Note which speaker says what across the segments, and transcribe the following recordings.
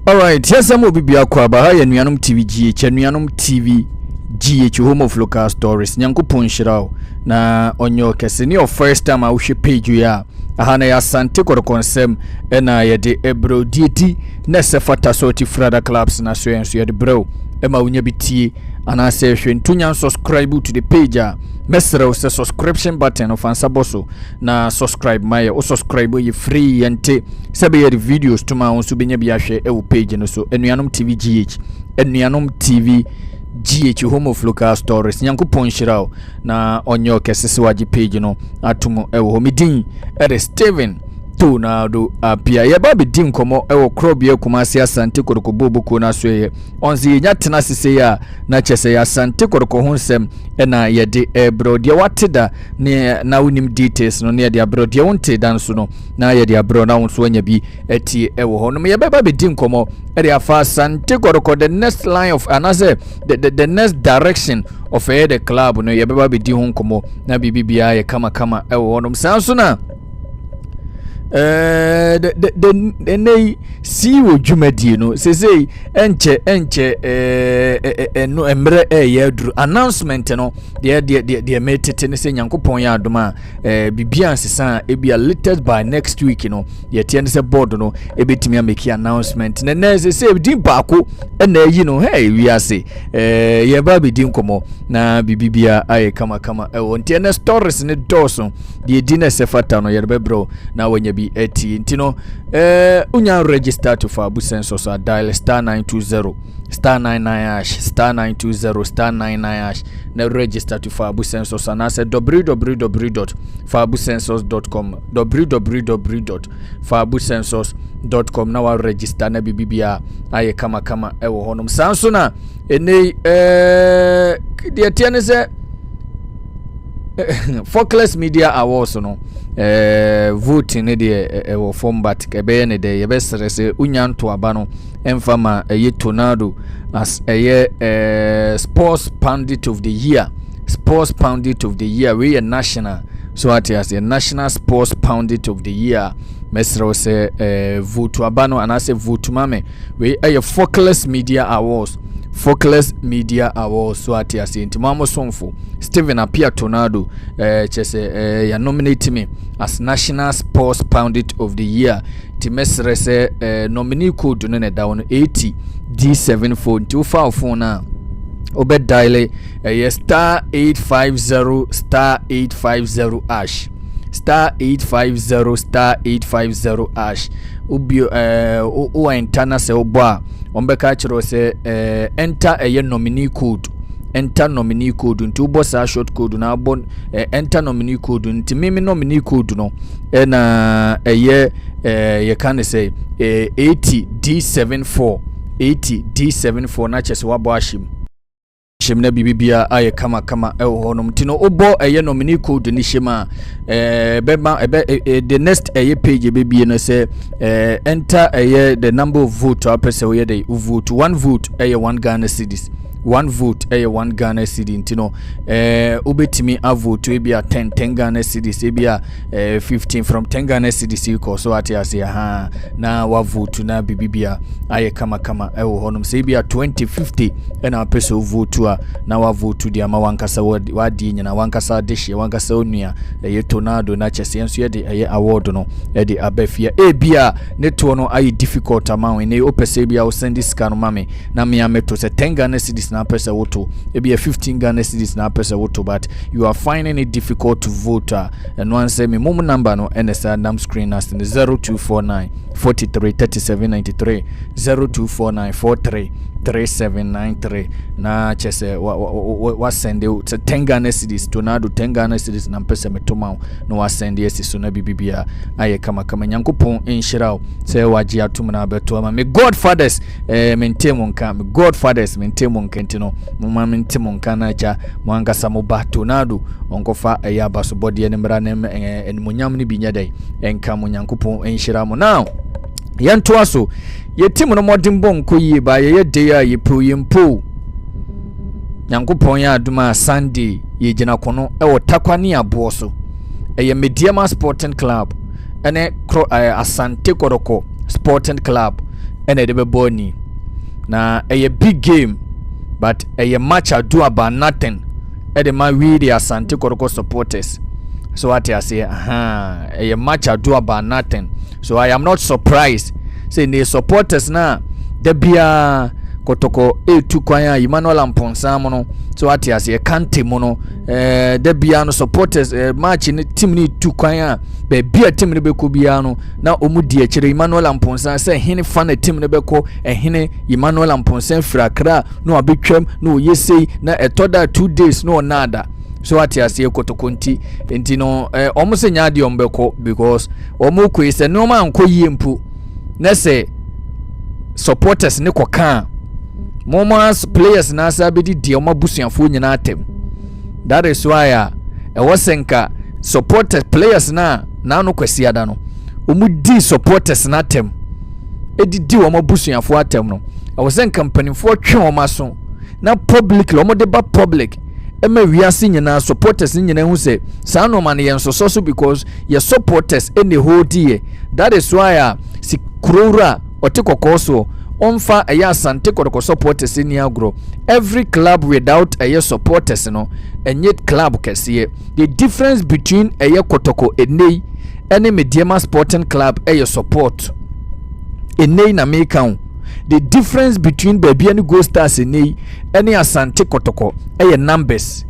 Speaker 1: Alright, yes, I'm obi bia kwa ba ha ya nuanom TV GH, nuanom TV GH home of local stories. Nyankopon shirawo na onyo kese ni your first time a wo hwe page ya. Aha na ya sante konsem na ye de ebro dieti na sefata soti frada clubs na so yenso ye de bro ema wonya bitie ana se hwe ntunya subscribe to the page a mesrew se subscription button of ansaboso na subscribe my o subscribe ye free yente sebe ye videos to ma wonso benya bia hwe e wo page no so enuanom TV GH enuanom TV GH home of local stories nyankopon shirawo na onyo kesese waji page no atumo ewo homidin ere Steven Tonado apia ye ba bedi nkomo ewo krobie kumasi asante Kotoko bobo na so ye onzi nya tena sese ya na chese ya asante Kotoko honsem na ye de ebro de wateda ne na unim details no ne de abro de wonte dan so no na ye de abro na wonso anya bi etie ewo ho no ye ba bedi nkomo ere afa asante Kotoko the next line of another the next direction of the club no ye ba bedi ho nkomo na bibibia ye kama ewo no sanso na the nei si wo dwumadi no sesei enche no emre ye duru announcement no de metete ne se nyankopon ya adoma bibia nsesa ebia latest by next week no ye tie ne se board no ebetimi make announcement ne sesei din baako na yi no hey we ase ye ba be din komo na bibia aye kama wontie ne stories ne doso de di na sefata no ye bebro na wanya bi eti ntino unya register to Fabu census or dial *920 *99# na register to Fabu census and say www.fabucensus.com www.fabucensus.com na wa register na bibia aye kama ewo honom sanso na ene de tiane se Focus Media Awards no voting ne de wo form but ebe ne de ye besrese unyanto aba no emfama eye Tornado as sports pundit of the year we are national so at as the national sports pundit of the year mesro se vote aba no anase vote mame we Focus Media Awards so ati asinti mamo sonfo Steven apia Tornado chese ya nominate me as National Sports Pundit of the Year ti mesre se nominee code no ne da wono 80 D74 nti ufa phone na obe dial *850 ash *850 ubio o interna se obo a ombeka chiro se enter a nominee code nti ubo sa short code na abon enter nominee code nti mimi nominee code no na ye can say 80 D74 na chese wabo ashim shemna bibia aye kama ewo honom tino obo nominee code ni shema the next page bibia no say enter the number of vote or person we dey vote one vote 1 Ghana cedis one vote 1 Ghana cedi ntino obetimi avote e bia 10 Ghana cedis e bia 15 from 10 Ghana cedis equal so ati ase ha na wa vote na bibia aye kama ewo honom se bia 2050 na person vote a na wa vote dia ma wankasa wadi nyina wankasa dehye wankasa onua Tornado na chese enso ye de award no e de abafia e bia ne to no aye difficult amount ne opese bia o send this scan mame na me ameto se 10 Ghana cedis na pesa woto e bia 15 Ghana cedis na pesa woto but you are finding it difficult to vote and one say me mum number no NSA nam screen as 0249 43 37 93 0249 43 3793 na chese wa send you 10 Ghana cedis Tornado 10 Ghana cedis na pesa metoma no wa send yes so na bibia aye kama nyankopon enhirao say waji atum na beto ma me godfathers mentemo nka me godfathers mentemo nka ntino mama mentemo nka na cha mwangasa mo ba Tornado onkofa abaso body ne mra na enmunyam ne binya dai enka mo nyankopon enhira mo now yanto aso ye tim no modimbo nko yie ba ye de ya ye pro yempo nyankopon ya aduma Sunday ye gina kono wo takwani abo so ye Mediama Sporting Club ene Asante Kotoko Sporting Club ene de bebo ni na a big game but a match ado about nothing ede ma we the Asante Kotoko supporters. So what I say, a match ado about nothing. So I am not surprised say the supporters na de bia Kotoko tu kwanya Emmanuel Amponsa mono. So what I say, kante mono de bia no supporters match ni team ni tu kwanya be bia team ni beko bia no na omu di akire Emmanuel Amponsa say hene fan team ni beko hene Emmanuel Amponsa frakra no abetwam no yesei na etoda 2 days no nada. So what I say Kotoko nti no almost nya de ombeko because omu ko ise no ma anko yempu na say supporters ne koka moments players na sabedi di omabusuafo nyina atem. That is why wasenka supporters players na no kwesi ada no omu di supporters na atem edidi omabusuafo atem no wasenka mpanimfo twe omaso na public lo de ba public ema wiase nyina supporters nyina hu se sa no man yen so because your supporters any hold here. That is why si kurura otekoko so onfa eya Asante Kotoko supporters ni agro. Every club without eya supporters no enye club kesiye. The difference between eya Kotoko enei ene Mediema Sporting Club eya support enei na make the difference between baby and Go Stars enei ene Asante Kotoko eya numbers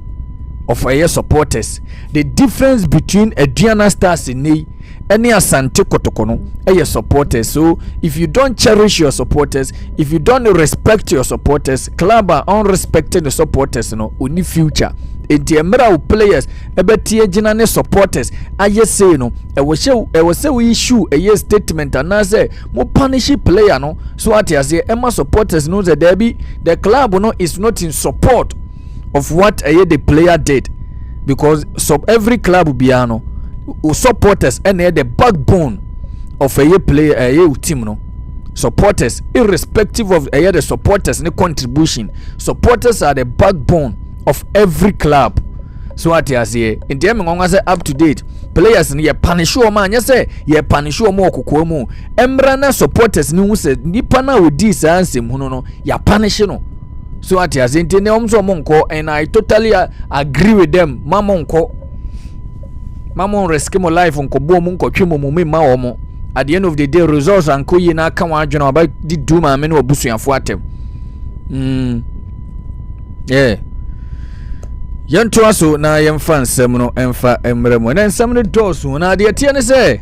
Speaker 1: of eya supporters. The difference between Aduana Stars enei any Asante Kotoko no your supporters. So if you don't cherish your supporters, if you don't respect your supporters, club are unrespected the supporters no uni future. Enti emra players ebetie gina ne supporters aye say no e wo say we issue a statement and say mo punish player no so at say emma supporters know that the club no is not in support of what the player did because every club biano supporters and the backbone of a player a team no supporters irrespective of the supporters ne contribution. Supporters are the backbone of every club. So what you say in the end say up to date players ni ye punish o man say ye punish o mo kokko mu emra na supporters ni hu say nipa na odi sa ansem hu no ya punish no. So what you say in the omso mo nko and I totally agree with them. Mama nko mama risk mo life nko bo mu nko twemo mu ma omo at the end of the day results anko yi na kan wa adwena ba di do ma me no obusuafo atem. Yeah yanto aso na yemfa nsem no emfa emremo na nsem no dosu na de tie ne se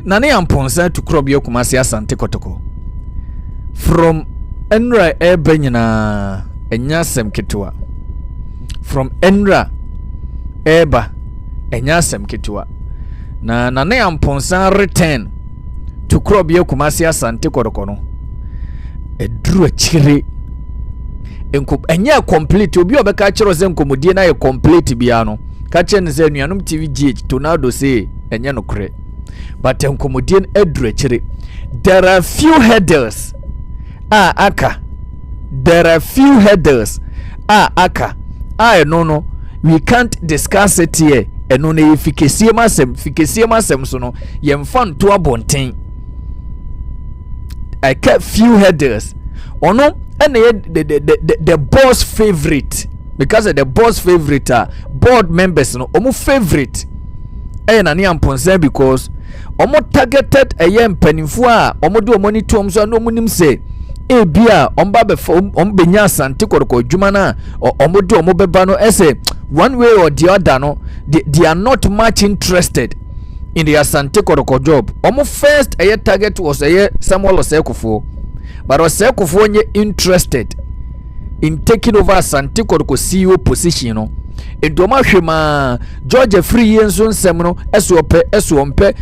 Speaker 1: na ne amponsa to krobie Kumasi Asante Kotoko from enra ebenyina enyasem ketwa from enra eba enyasem ketwa na ne amponsa return to krobie Kumasi Asante Kotoko no edru achire enye complete obi obeka chiro se nkomodie na ye complete bia no ka che ne se nuanom TV GH Tonaldo say enye no kre but enkomodie edru chire. There are few headers aka there are few headers aka no we can't discuss it here eno na efikesie masem so no yemfa nto abonten. I kept few headers ono and the boss favorite because of the boss favorite board members no omo favorite na ne amponsa because omo targeted mpanimfo a omo do omo ni tom so no omo nim say bia omba be ombenya Asante Kotoko adwuma na omo do omo beba no say one way or the other no they are not much interested in the Asante Kotoko job. Omo first target was Samuel Osekufo, but Osekufo nye interested in taking over Asante Kotoko CEO position no. Edoma hwema George Free yenso nsem no esompe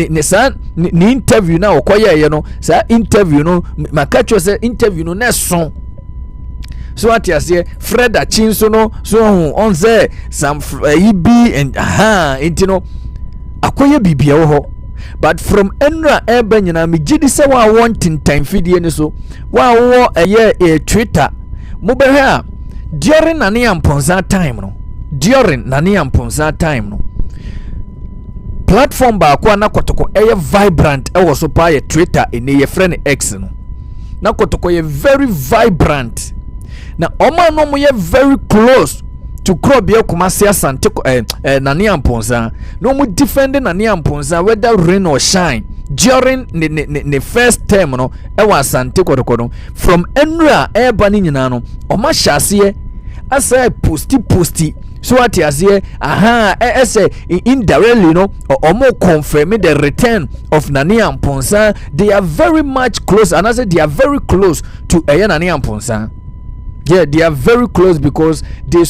Speaker 1: ne sa ni interview na okoye ye no sa interview no makacho se interview no na so what you say Fred Achinso no so on say some EB and intino akoye bibia wo ho. But from enra ebe nyina me gidi se wa wanting time fidie ni so wa wo a Twitter mo be ha during nani amponza time no platform ba kwa na Kotoko vibrant ewo so pa ye Twitter ene ye friend X no na Kotoko ye very vibrant na oma no mo ye very close to Krobie Kumasi Asante Nani Amponza no mo defend Nani Amponza whether rain or shine during the first term no ewa Asante Kotoko from Enra Ebani nyina no oma hyase asa posty so what you say indirectly no omo confirm the return of Nani Amponza. They are very much close, and I say they are very close to Nani Amponza. Yeah, they are very close because they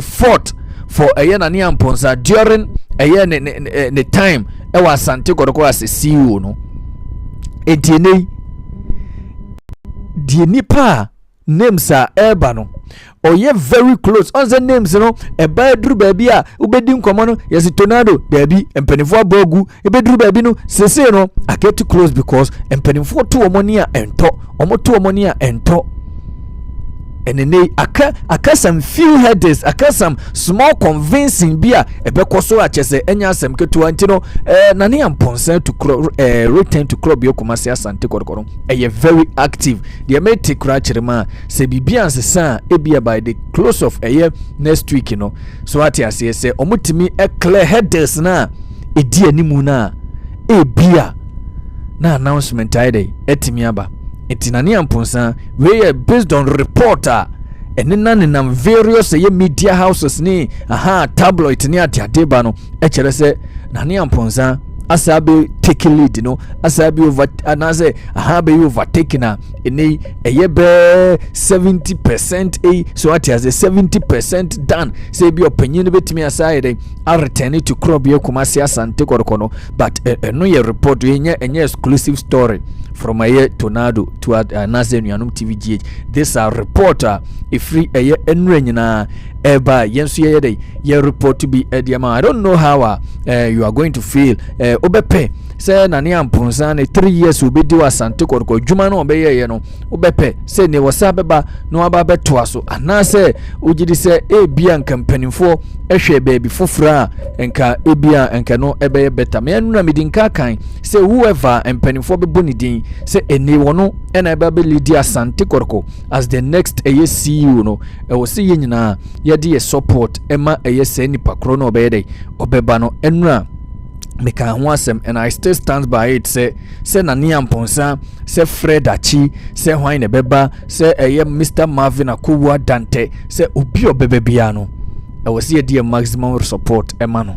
Speaker 1: fought for Nani Amponza during the time I was Asante Kotoko as a CEO no ediene die nipa names are Ebano. Or ye very close on the names no e bedru baby a ubedi nkomo no yes tornado baby empenifo abogu e bedru baby no sese no I get too close because empenifo to omoni a ento omo to omoni a ento enene aka some few headers aka some small convincing bia ebekọ so achese enya asem ketu antino Nani Amponza to return to club Kumasi Asante Kotoko very active they may take crachirema se bibia ansesa ebia by the close of a year next week so ati ase se omutimi clear headers na edi animu na ebia na announcement ide etimi aba Nani Amponza we based on reporter and then various media houses ni tabloid ni atiadeba no echere se Nani Amponza asabe take lead asabe over anaze be overtaken ene be 70% so at as 70% done say be opinion betimi aside I return to Krobie Kumasi Asante Kotoko but no ye report enye exclusive story from a tornado to Naze Nuanum TVGH. This are reporter if free a enrenyina eba yensu ye report to be ediama. I don't know how you are going to feel obepe say Nani Amponza 3 years will be do Asante Kotoko juma no obeye no obepe say ne wasabeba no aba beto aso anase ugidi say ebia nkampanimfo ehwe baby fofra enka ebia enka no ebe better me anu na medinka kan say whoever empanimfo bebo ni din say eni wono ena eba be lead Asante Kotoko as the next CEO no e wo say nyina ye de support ema say nipa kro no obeye obeba no enura meka ho asem and I still stand by it say Nani Amponza say Fred Achi say hwan ne beba say Mr. Marvin Akuwa Dante say obi obebe bia no e wo say the maximum support ema no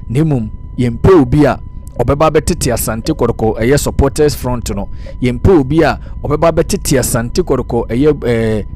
Speaker 1: nemum yempe obi a obeba betete Asante Kotoko supporters front no yempe obi a obeba betete Asante Kotoko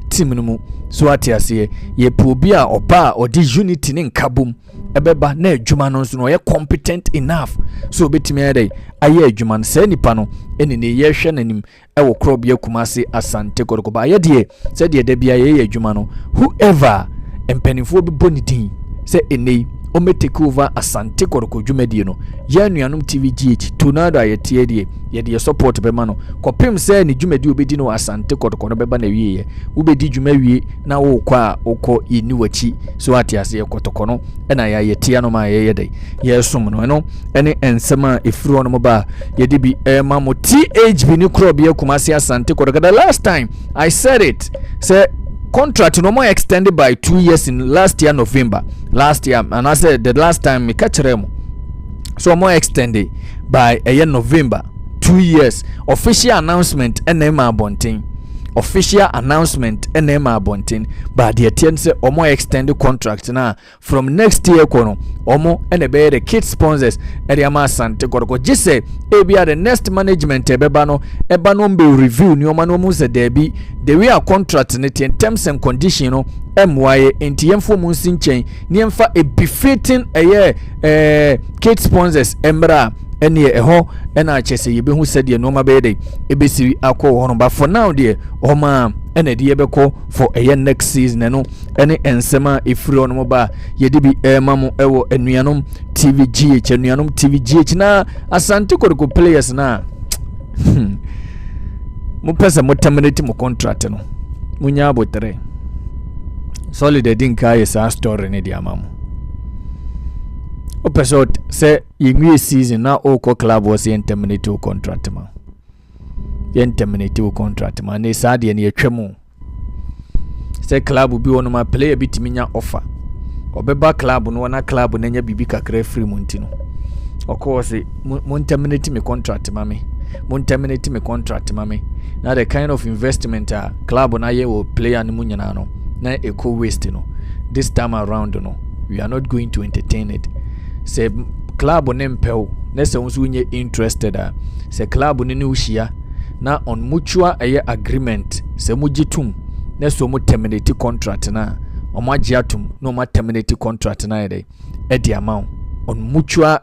Speaker 1: team no mu so atiase yempe obi a oba odi unity ne nkabum ebeba na adwuma no no ye competent enough so betimi ade aye adwuma no se nipa no ene ne ye hwe nanim wo Krobie Kumasi Asante Kotoko ba ye de se de da bia ye adwuma no whoever empanifo be bonidin se ene o me take over Asante Kotoko dwumadie no ye nuanum TVGH tornado ayetie de ye de support be ma no kopem se ne dwumadie obedi no Asante Kotoko no beba na wie ye ubedi dwuma wie na wo kwa okọ yeni wachi so atiase ye Kotoko no na ya yetia no ma ye de ye som no ene ensema efiro no ba ye de bi ma mo THB ni Krobie Kumasi Asante Kotoko. The last time I said it say contract no more extended by 2 years in last year November last year, and I said the last time me catch them so more extended by a year November 2 years official announcement NMA Bonting official announcement NMA Bonting but the attend say or more extended contract now from next year kono omo and the kid sponsors Eriama Asante Kotoko just say ebia the next management ebeba no be review ni oma no mu se debi the way a contract in terms and condition no MY enti yemfo mu nsinchen ni yemfa a befitting kid sponsors embra ene eho ena achese ye behu sede no ma be dey ebesiri akọ hono ba for now dey oma ene de yebekọ for next season no ene ensema efiri no ba ye de bi mamu ewo enuanom TVGH na Asante Kotoko players na mo pesa mo terminate mo contract no munya abotre solid din kai sa story ne dia mamu Opesot say you season now oko club was terminate contract ma. Yen terminate contract ma. Ne sad yen ye twemu. Say club will be one of my player bit minya offer. Obeba club no na club nenya bibi kakre free montino. Of course mon terminate me contract mami. Mon terminate me contract mami. Now the kind of investment club na ye will play and munyana no. Na eco waste no. This time around no. We are not going to entertain it. Say club on empel na se unso nye interested say club ni ushia na on mutual agreement se mujitum na so mu terminate contract na omo agiatum no ma terminate contract na e the amount on mutual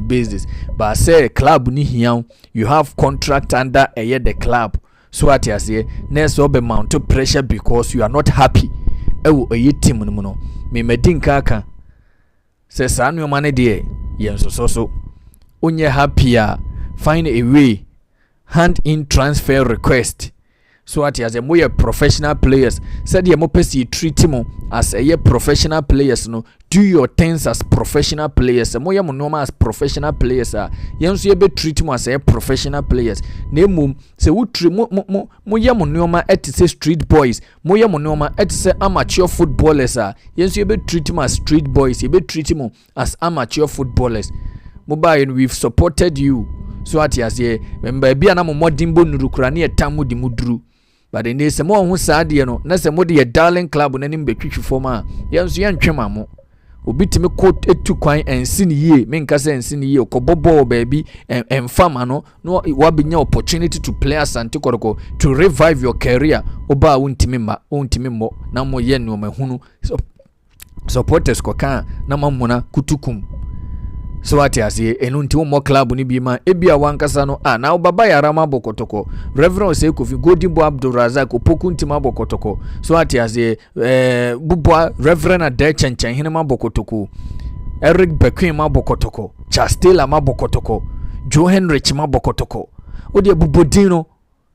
Speaker 1: basis but say club ni hian you have contract under the club so at you say na so be mount pressure because you are not happy team no me medin kaka say sanu man de yen so unye happier find a way hand in transfer request so at as a more professional players said ye mo pesi treat him as a professional players no do your things as professional players mo ye mo normal as professional players yen so ye be treat him as a professional players na mum se wo tri mo ye mo normal at say street boys mo ye mo normal at say amateur footballers yen so ye be treat him as street boys ye be treat him as amateur footballers mobile we've supported you so at as ye member bia na mo modimbo nurukura na ye tamu di mudru but in this mo hu saade no na se mo de ye darling club na nim betwitwi form yenso ye ntwema mo obitimi coat etu kwan ensin yie menka se ensin yie okobobo baabi enfama no wabinya opportunity to play asante koroko to revive your career oba wontimi mo na mo ye no mahunu supporters koka na mamuna kutukum so what you say enunti wo mo club ni bi ma ebia wankasa no na obaba yara ma bokotoko reverend say Kofi Godimbo Abdulrazak opoku ntima bokotoko so what you say bubwa reverend ade chenchen hene ma bokotoko Eric Bekwin ma bokotoko Chastela ma bokotoko Joe Henrich ma bokotoko odi bubodino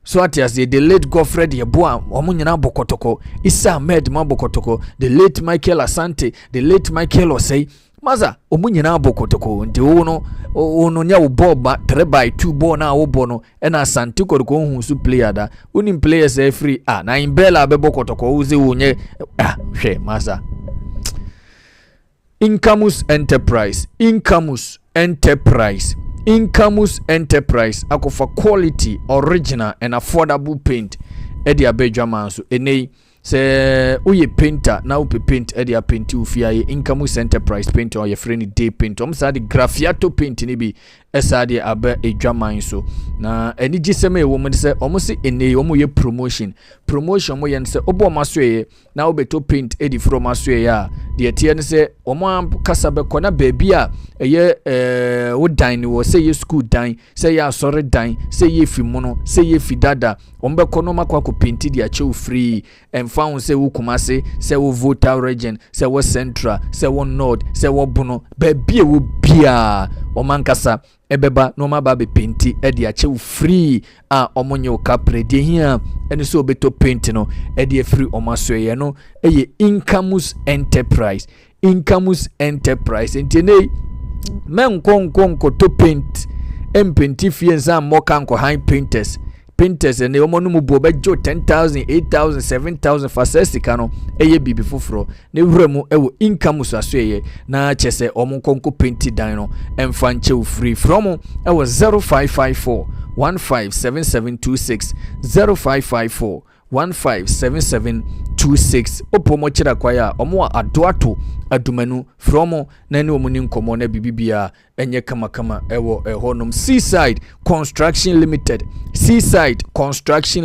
Speaker 1: so what you say the late Godfred Yeboah omunyina bokotoko Isa Ahmed ma bokotoko the late Michael Asante the late Michael Osei maza omunyina abokotoko nti ono nya wo ball ba 3x2 ball na wo ball no e na Asante koroko hu su player da unim players free na imbela abebokotoko uze wonye hwe maza Incamus Enterprise akofa quality original and affordable paint e dia bedwaman so enei se uye painter na upe paint e dia paint ufia ye Incamus Enterprise paint or ye friend day paint omsade graffiato paint ni bi esade abe edwaman so na eni giseme wo mo se omse enei omo ye promotion mo ye se obo maso ye na obeto paint e di from maso ye de tie ne se omo kasa be kona baby a eye wo dan ni wo se ye school dan se ye asore dan se ye fimuno se ye fidada ombe kono makwa ko paint di ache free found se wo Kumase se wo Volta region se wo Central se wo North se wo Bono baby wo bia omankasa ebeba no ma ba be painti e de ache free omonye okapre de hia ene so beto paint no e de free omasoye no eye Incamus Enterprise ntene men konko to paint empenti fienza moka nko high painters and omo mu bo bejo 10,000 8,000 7,000 fasesika no eye bibi foforo ne wuremu ewo Incamus asoye na chese omo konko painti dan no emfa nche free from ewo 0554 157726 0554 157726 opomo chira kwaya omo adoato adumanu from na ne omo ni nkomo na bibibia enye kama ewo honum Seaside Construction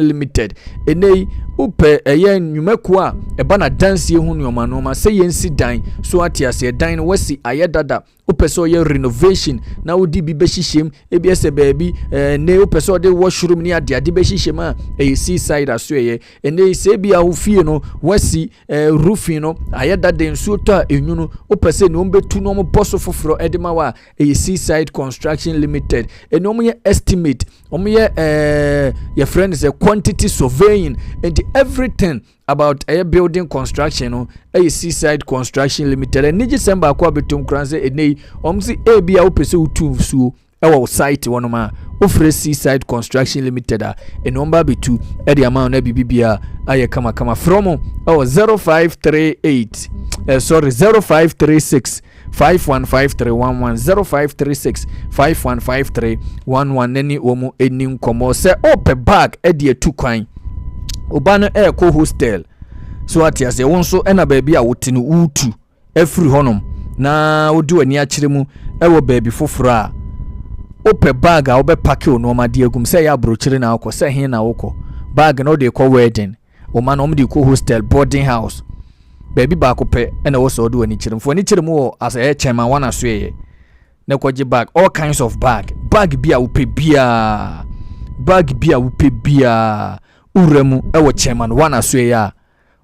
Speaker 1: Limited enei upe eye nwumaku a eba na dansie hu noma se yensi dan so atiase dan no wasi ayedada upe so ye renovation na odi bi behihiem ebiese baabi ne upe so de washroom ni ade behihiem a Seaside aso ye enei se bia hu fie no wasi roofing no ayedada nsuo to enwunu opese ne ombetu no mo bosso foforo edema wa Seaside Construction Limited eno mo ye estimate omo ye your friend is a quantity surveying and everything about a building construction no Seaside Construction Limited and niji semba akwa betum kranse enei omsi bia opese utu suo ewo site wonoma ofre Seaside Construction Limited a enomba betu e de amount na bibia aye kama from 0538 0536 515311 0536 515311 nani omu eni nkomo se ope bag e de tu kwan oba no ko hostel so atiase wonso ena baabi a wotene utu efri honom na wodi wani akire mu ewo baabi foforo a ope bag a obe pack o no ma de agum se ya brochire na akọ se hin na wokọ bag no de kọ wedding o ma no de kọ hostel boarding house baabi ba ko pe ena wo so do wani kire mfo ni kire mu as a chairman wana so ye na kwaje bag all kinds of bag bia upe bia uremu ewo chairman wana so ye a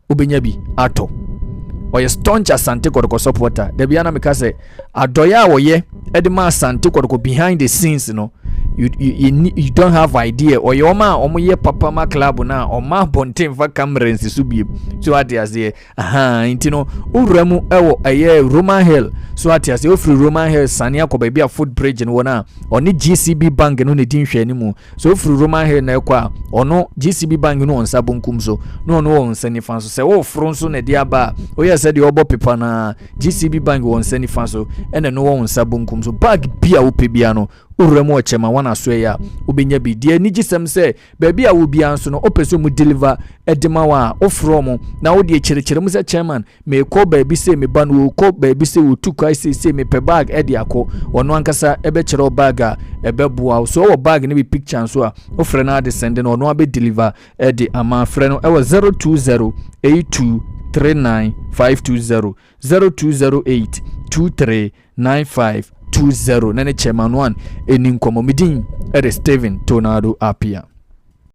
Speaker 1: obenya bi ato oye staunch Asante Kotoko supporter de bia na meka se adoya woye edema Asante Kotoko behind the scenes no you don't have idea oye oma omoye papa ma club na oma bonten fa cameras so biem so atiase intino uremu ewo eye Roman Hill so atiase ofri Roman Hill sania ko bia footbridge no na oni GCB bank no ne din hwe ni mu so ofri Roman Hill na ekwa ono GCB bank no onsa bonkum so no onsa ni fan so se wo fro so na dia ba oye se de obo pepa na GCB bank onsa ni fan so ene no onsa bonkum so bag bia wo pe bia no uremu ochema wana soya obenya bi die nigisem se baabi a wo bia nso no opeso mu deliver edema wa ofro na wo de kirekire mu se chairman me ko baabi se me ba no ko baabi se wo tu kwai se me pe bag ede akọ ono ankasa ebe kire bag a ebe bua so wo bag ne bi picture nso a ofre na de send no ono abe deliver ede ama frɛ no ewo 02082395520 0208239520 nene chairman one eni nkomo midin ere Steven Tonado Apia.